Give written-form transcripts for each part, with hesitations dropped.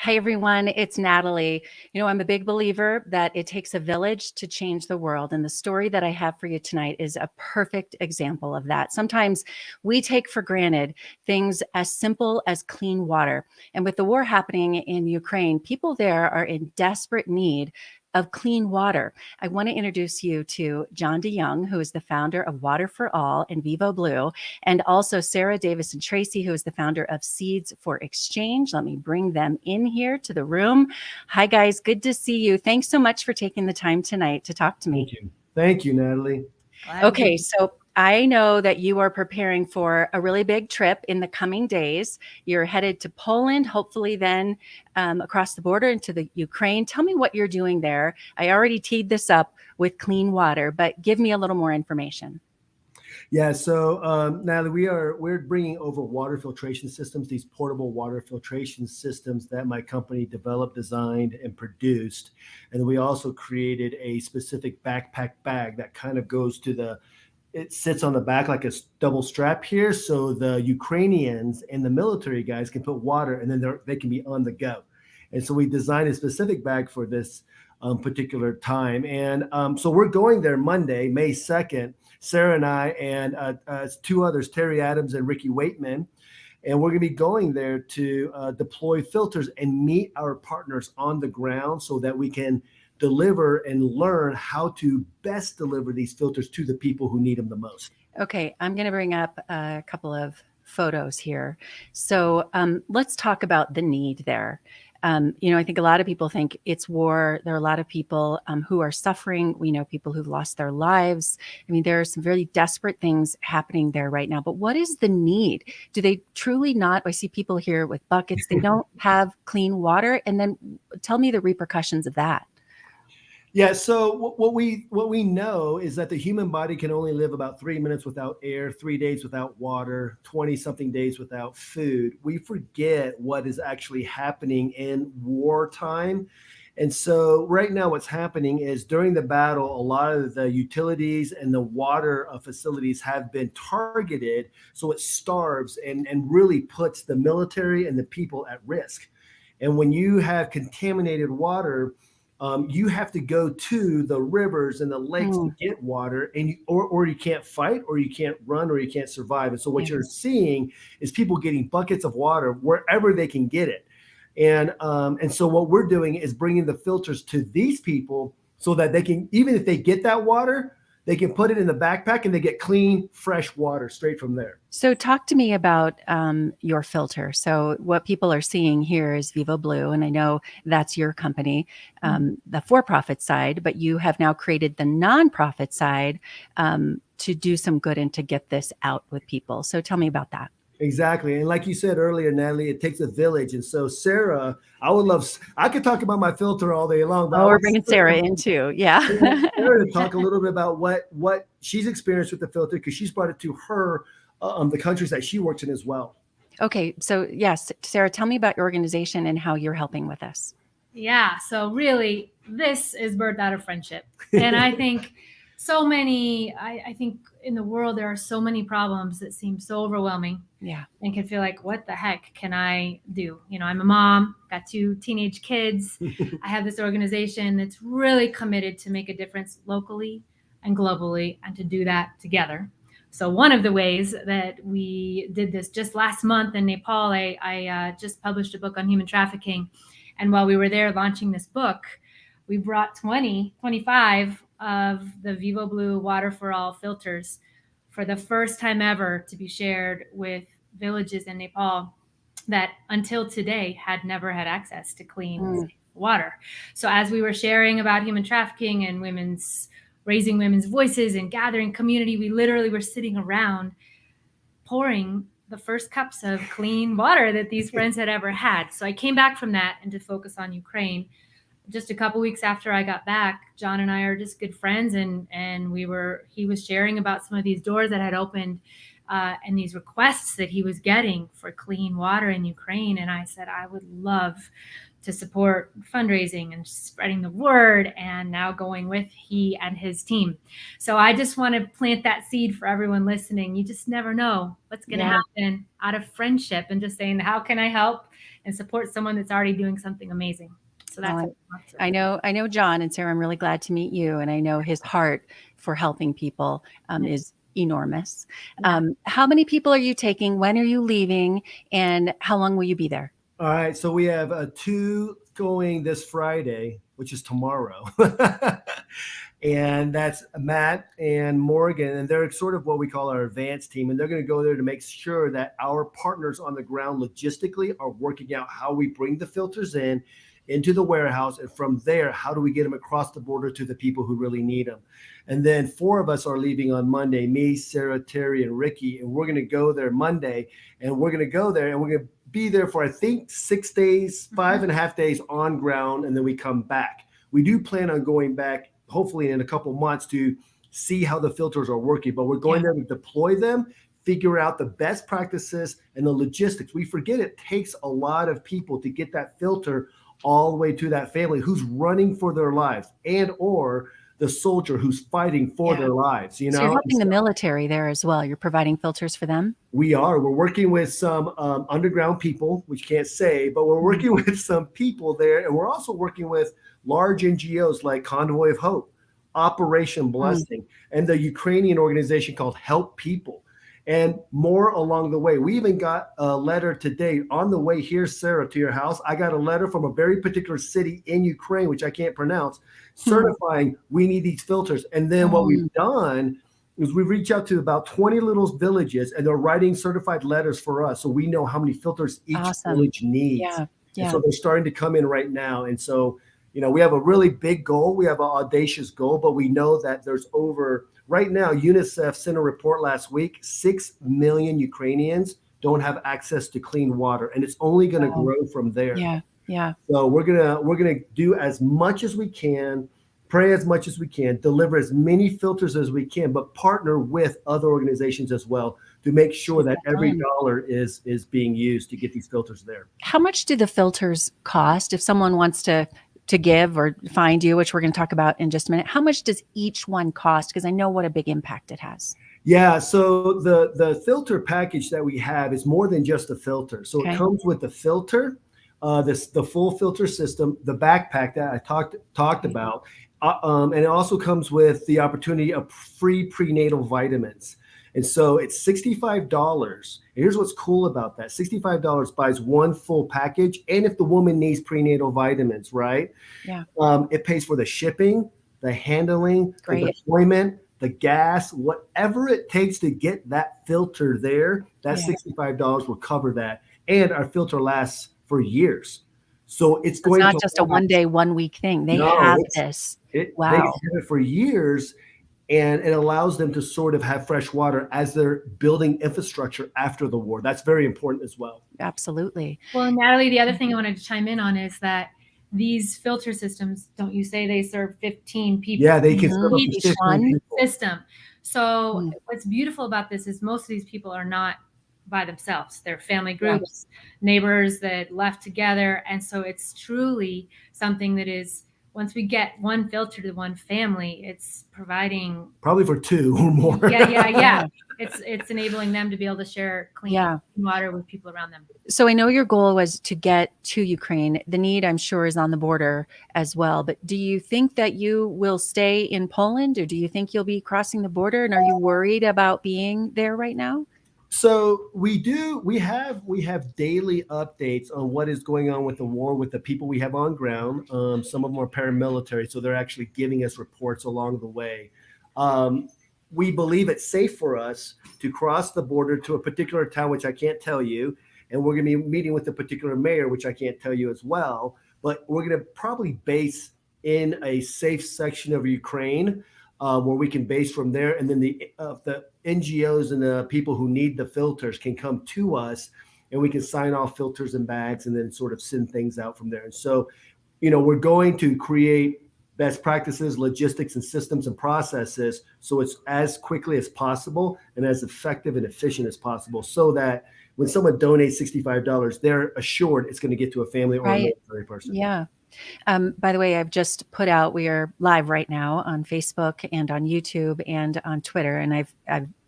Hi, everyone. It's Natalie. I'm a big believer that it takes a village to change the world. And the story that I have for you tonight is a perfect example of that. Sometimes we take for granted things as simple as clean water. And with the war happening in Ukraine, people there are in desperate need of clean water. I want to introduce you to John DeYoung, who is the founder of Water for All and Vivo Blue, and also Sarah Davison Tracy, who is the founder of Seeds for Exchange. Let me bring them in here to the room. Hi, guys. Good to see you. Thanks so much for taking the time tonight to talk to me. Thank you. Thank you, Natalie. Okay, so I know that you are preparing for a really big trip in the coming days. You're headed to Poland, hopefully then across the border into the Ukraine. Tell me what you're doing there. I already teed this up with clean water, but give me a little more information. Yeah, so Natalie, we're bringing over water filtration systems, these portable water filtration systems that my company developed, designed, and produced. And we also created a specific backpack bag that kind of goes to it sits on the back like a double strap here, so the Ukrainians and the military guys can put water, and then they can be on the go. And so we designed a specific bag for this particular time. And so we're going there Monday, May 2nd, Sarah and I, and two others, Terry Adams and Ricky Waitman. And we're going to be going there to deploy filters and meet our partners on the ground so that we can deliver and learn how to best deliver these filters to the people who need them the most. Okay, I'm going to bring up a couple of photos here. So let's talk about the need there. I think a lot of people think it's war. There are a lot of people who are suffering. We know people who've lost their lives. I mean, there are some very desperate things happening there right now. But what is the need? Do they truly not? I see people here with buckets. They don't have clean water. And then tell me the repercussions of that. Yeah, so what we know is that the human body can only live about 3 minutes without air, 3 days without water, 20 something days without food. We forget what is actually happening in wartime. And so right now what's happening is during the battle, a lot of the utilities and the water facilities have been targeted. So it starves and really puts the military and the people at risk. And when you have contaminated water, you have to go to the rivers and the lakes to get water, and or you can't fight, or you can't run, or you can't survive. And so what you're seeing is people getting buckets of water wherever they can get it. And so what we're doing is bringing the filters to these people so that they can, even if they get that water, they can put it in the backpack and they get clean, fresh water straight from there. So talk to me about your filter. So what people are seeing here is Vivo Blue, and I know that's your company, the for-profit side, but you have now created the nonprofit side to do some good and to get this out with people. So tell me about that. Exactly. And like you said earlier, Natalie, it takes a village. And so Sarah, I could talk about my filter all day long. But we're bringing Sarah in too. Yeah. Sarah to talk a little bit about what she's experienced with the filter, because she's brought it to her, the countries that she works in as well. Okay. So yes, Sarah, tell me about your organization and how you're helping with this. Yeah. So really, this is birthed out of friendship. And I think I think in the world, there are so many problems that seem so overwhelming. Yeah. And can feel like, what the heck can I do? I'm a mom, got 2 teenage kids. I have this organization that's really committed to make a difference locally and globally, and to do that together. So one of the ways that we did this just last month in Nepal, I just published a book on human trafficking. And while we were there launching this book, we brought 25 of the Vivo Blue Water for All filters for the first time ever to be shared with villages in Nepal that until today had never had access to clean water. So as we were sharing about human trafficking and raising women's voices and gathering community, we literally were sitting around pouring the first cups of clean water that these friends had ever had. So I came back from that and to focus on Ukraine. Just a couple weeks after I got back, John and I are just good friends, and he was sharing about some of these doors that had opened and these requests that he was getting for clean water in Ukraine. And I said, I would love to support fundraising and spreading the word, and now going with he and his team. So I just want to plant that seed for everyone listening. You just never know what's going to happen out of friendship, and just saying, how can I help and support someone that's already doing something amazing? So that's I know John, and Sarah, I'm really glad to meet you. And I know his heart for helping people is enormous. How many people are you taking? When are you leaving? And how long will you be there? All right, so we have 2 going this Friday, which is tomorrow. And that's Matt and Morgan, and they're sort of what we call our advanced team. And they're going to go there to make sure that our partners on the ground logistically are working out how we bring the filters into the warehouse. And from there, how do we get them across the border to the people who really need them? And then 4 of us are leaving on Monday, me, Sarah, Terry, and Ricky. And we're going to go there Monday, and we're going to go there and we're going to be there for, I think, 6 days, 5.5 days on ground. And then we come back. We do plan on going back, hopefully in a couple months, to see how the filters are working, but we're going there to deploy them, figure out the best practices and the logistics. We forget it takes a lot of people to get that filter all the way to that family who's running for their lives, and or the soldier who's fighting for their lives. You know, so you're helping the military there as well. You're providing filters for them. We're working with some underground people, which can't say, but we're working with some people there, and we're also working with large NGOs like Convoy of Hope, Operation Blessing, and the Ukrainian organization called Help People, and more along the way. We even got a letter today on the way here, Sarah, to your house. I got a letter from a very particular city in Ukraine, which I can't pronounce, certifying we need these filters. And then what we've done is we reach out to about 20 little villages, and they're writing certified letters for us, so we know how many filters each village needs. And so they're starting to come in right now. And so, you know, we have a really big goal. We have an audacious goal, but we know that there's right now, UNICEF sent a report last week, 6 million Ukrainians don't have access to clean water, and it's only going to grow from there. So we're gonna do as much as we can, pray as much as we can, deliver as many filters as we can, but partner with other organizations as well to make sure that every dollar is being used to get these filters there. How much do the filters cost if someone wants to give or find you, which we're going to talk about in just a minute? How much does each one cost? Because I know what a big impact it has. Yeah, so the filter package that we have is more than just a filter. So it comes with the filter, the full filter system, the backpack that I talked about, and it also comes with the opportunity of free prenatal vitamins. And so it's $65. And here's what's cool about that. $65 buys one full package. And if the woman needs prenatal vitamins, right? It pays for the shipping, the handling, the deployment, the gas, whatever it takes to get that filter there, that $65 will cover that. And our filter lasts for years. So it's going not just a 1 day, 1 week thing. They have this. They've had it for years. And it allows them to sort of have fresh water as they're building infrastructure after the war. That's very important as well. Absolutely. Well, Natalie, the other thing I wanted to chime in on is that these filter systems, don't you say they serve 15 people? Yeah, they can serve each one system. So what's beautiful about this is most of these people are not by themselves. They're family groups, neighbors that left together. And so it's truly something that is, once we get one filter to one family, it's providing probably for 2 or more. It's enabling them to be able to share clean water with people around them. So I know your goal was to get to Ukraine. The need, I'm sure, is on the border as well. But do you think that you will stay in Poland, or do you think you'll be crossing the border? And are you worried about being there right now? So we have daily updates on what is going on with the war with the people we have on ground. Some of them are paramilitary, so they're actually giving us reports along the way. We believe it's safe for us to cross the border to a particular town, which I can't tell you, and we're going to be meeting with a particular mayor, which I can't tell you as well. But we're going to probably base in a safe section of Ukraine, where we can base from there, and then the NGOs and the people who need the filters can come to us, and we can sign off filters and bags and then sort of send things out from there. And so, you know, we're going to create best practices, logistics, and systems and processes, so it's as quickly as possible and as effective and efficient as possible, so that when someone donates $65, they're assured it's going to get to a family or a Right. military person. Yeah. By the way, I've just put out, we are live right now on Facebook and on YouTube and on Twitter. And I've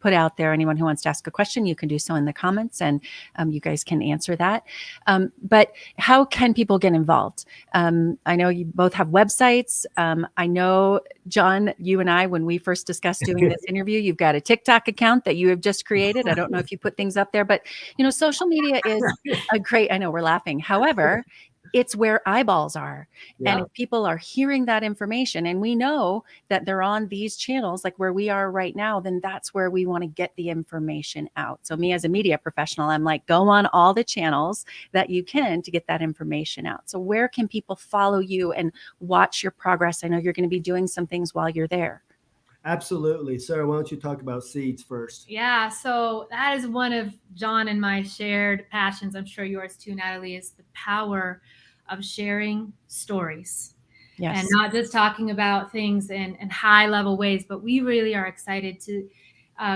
put out there, anyone who wants to ask a question, you can do so in the comments, and you guys can answer that. But how can people get involved? I know you both have websites. I know, John, you and I, when we first discussed doing this interview, you've got a TikTok account that you have just created. I don't know if you put things up there, but social media is a great, I know we're laughing. However, it's where eyeballs are. Yeah. And if people are hearing that information, and we know that they're on these channels, like where we are right now, then that's where we want to get the information out. So me as a media professional, I'm like, go on all the channels that you can to get that information out. So where can people follow you and watch your progress? I know you're going to be doing some things while you're there. Absolutely. Sarah, why don't you talk about Seeds first? Yeah, so that is one of John and my shared passions. I'm sure yours too, Natalie, is the power of sharing stories. Yes. And not just talking about things in high level ways, but we really are excited to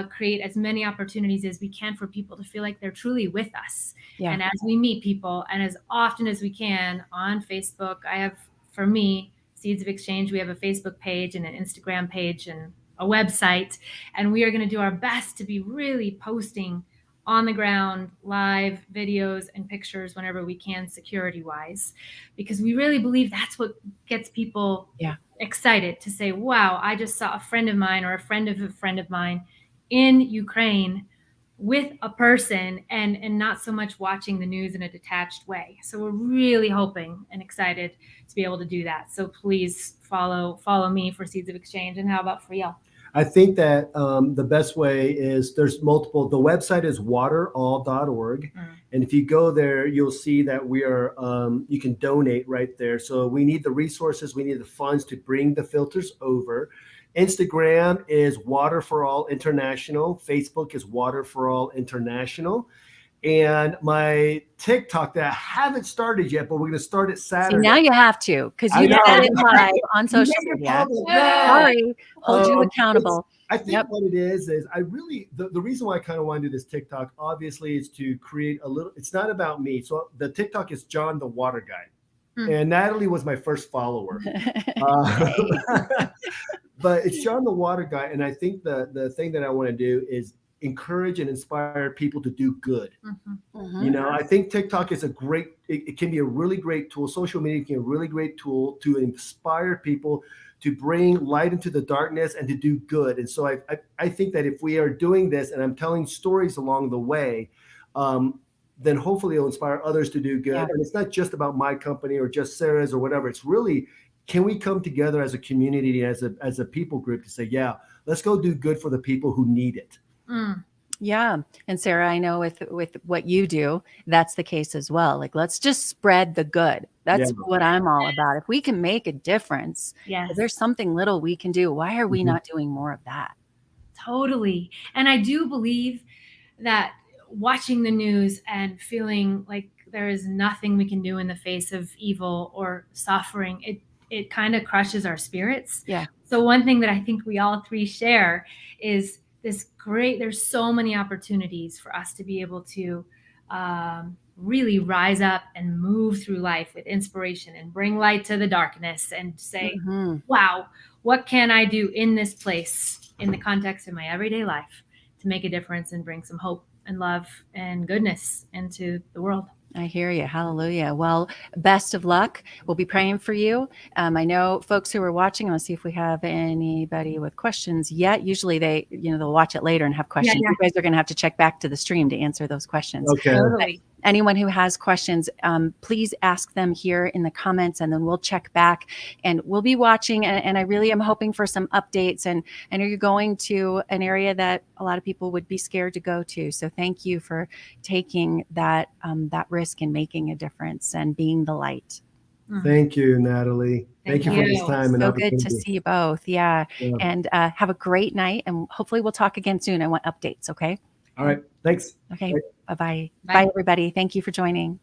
create as many opportunities as we can for people to feel like they're truly with us. Yeah. And as we meet people, and as often as we can on Facebook, I have, for me, Seeds of Exchange, we have a Facebook page and an Instagram page and a website, and we are going to do our best to be really posting on the ground live videos and pictures whenever we can, security wise, because we really believe that's what gets people excited to say, wow, I just saw a friend of mine or a friend of mine in Ukraine with a person, and not so much watching the news in a detached way. So we're really hoping and excited to be able to do that. So please follow me for Seeds of Exchange. And how about for y'all? I think that the best way is, there's multiple. The website is waterall.org. And if you go there, you'll see that we are, you can donate right there. So we need the resources, we need the funds to bring the filters over. Instagram is Water for All International. Facebook is Water for All International. And my TikTok that I haven't started yet, but we're going to start it Saturday. See, now you have to, because you did it live on social media. Sorry, hold you accountable. I think what it is I really, the reason why I kind of want to do this TikTok, obviously, is to create a little, it's not about me. So the TikTok is John the Water Guy. And Natalie was my first follower. But it's John the Water Guy. And I think the thing that I want to do is encourage and inspire people to do good. I think TikTok is it can be a really great tool. Social media can be a really great tool to inspire people to bring light into the darkness and to do good. And so I think that if we are doing this and I'm telling stories along the way, then hopefully it'll inspire others to do good. And it's not just about my company or just Sarah's or whatever. It's really, can we come together as a community, as a people group, to say, yeah, let's go do good for the people who need it. Yeah. And Sarah, I know with what you do, that's the case as well. Like, let's just spread the good. That's what I'm all about. If we can make a difference, if there's something little we can do, why are we not doing more of that? Totally. And I do believe that watching the news and feeling like there is nothing we can do in the face of evil or suffering, it kind of crushes our spirits. Yeah. So one thing that I think we all three share is there's so many opportunities for us to be able to really rise up and move through life with inspiration and bring light to the darkness and say, wow, what can I do in this place in the context of my everyday life to make a difference and bring some hope and love and goodness into the world? I hear you. Hallelujah. Well, best of luck. We'll be praying for you. I know folks who are watching, let's see if we have anybody with questions yet. Usually they'll watch it later and have questions. You guys are going to have to check back to the stream to answer those questions. Okay. Totally. Anyone who has questions, please ask them here in the comments, and then we'll check back and we'll be watching. And I really am hoping for some updates. And I know you're going to an area that a lot of people would be scared to go to. So thank you for taking that risk and making a difference and being the light. Thank you, Natalie. Thank you for this time and so opportunity. good to see you both. Yeah. And have a great night. And hopefully we'll talk again soon. I want updates. Okay. All right. Thanks. Okay. Bye. Bye-bye. Bye, everybody. Thank you for joining.